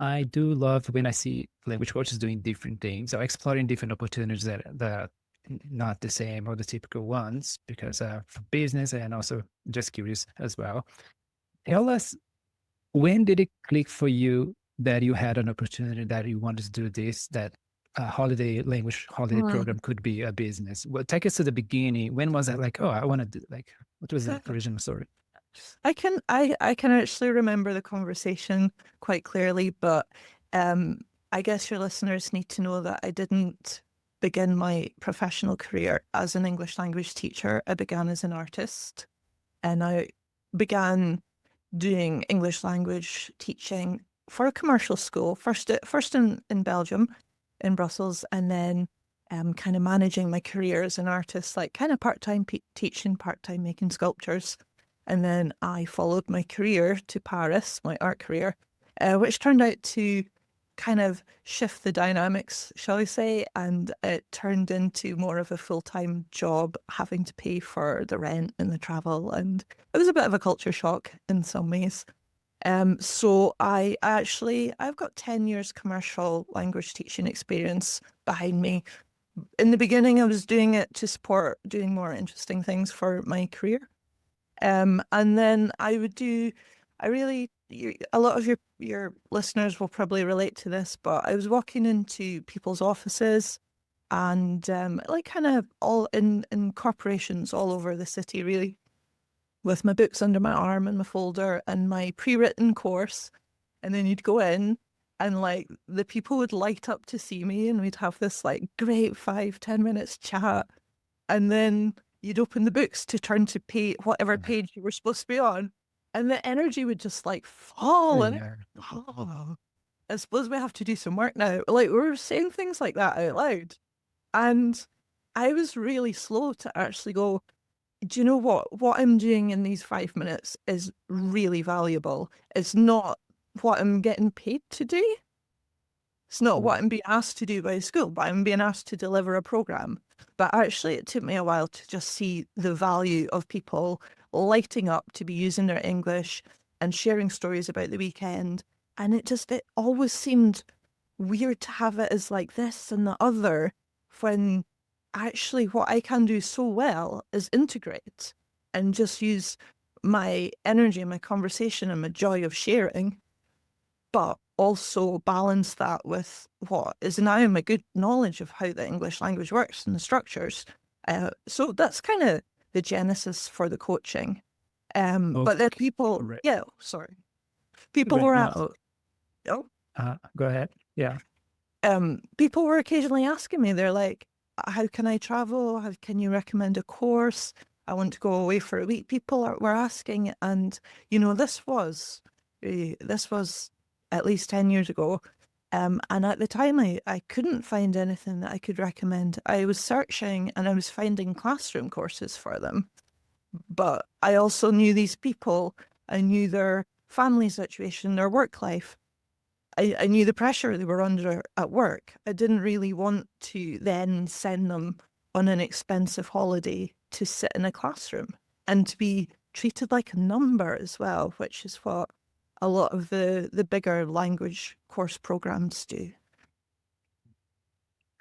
I do love when I see language coaches doing different things or exploring different opportunities that are not the same or the typical ones, because for business and also just curious as well. Tell us, when did it click for you that you had an opportunity that you wanted to do this, that a holiday Mm. program could be a business? Well, take us to the beginning. When was that like, oh, I want to do, like, what was the original story? I can actually remember the conversation quite clearly, but um, I guess your listeners need to know that I didn't begin my professional career as an English language teacher. I began as an artist, and I began doing English language teaching for a commercial school, first in Belgium, in Brussels, and then kind of managing my career as an artist, like kind of part-time teaching, part-time making sculptures. And then I followed my career to Paris, my art career, which turned out to kind of shift the dynamics, shall we say, and it turned into more of a full-time job, having to pay for the rent and the travel. And it was a bit of a culture shock in some ways. So I've got 10 years commercial language teaching experience behind me. In the beginning, I was doing it to support doing more interesting things for my career. And then I would do, I really, a lot of your listeners will probably relate to this, but I was walking into people's offices and like kind of all in corporations all over the city, really, with my books under my arm and my folder and my pre-written course. And then you'd go in and like the people would light up to see me and we'd have this like great 5, 10 minutes chat. And then you'd open the books to turn to whatever Yeah. page you were supposed to be on. And the energy would just like fall and Yeah. oh, I suppose we have to do some work now. Like we were saying things like that out loud. And I was really slow to actually go, do you know what? What I'm doing in these 5 minutes is really valuable. It's not what I'm getting paid to do. It's not what I'm being asked to do by school, but I'm being asked to deliver a program. But actually, it took me a while to just see the value of people lighting up to be using their English and sharing stories about the weekend. And it always seemed weird to have it as like this and the other when actually what I can do so well is integrate and just use my energy and my conversation and my joy of sharing, but also balance that with what is now my good knowledge of how the English language works and the structures. So that's kind of the genesis for the coaching. But then Okay. Right. yeah, sorry, people Right. were No. asking, oh, Go ahead. Yeah. people were occasionally asking me, they're like, how can I travel? How can you recommend a course? I want to go away for a week. Were asking, and this was at least 10 years ago. And at the time, I couldn't find anything that I could recommend. I was searching and I was finding classroom courses for them. But I also knew these people. I knew their family situation, their work life. I knew the pressure they were under at work. I didn't really want to then send them on an expensive holiday to sit in a classroom and to be treated like a number as well, which is what a lot of the bigger language course programs do.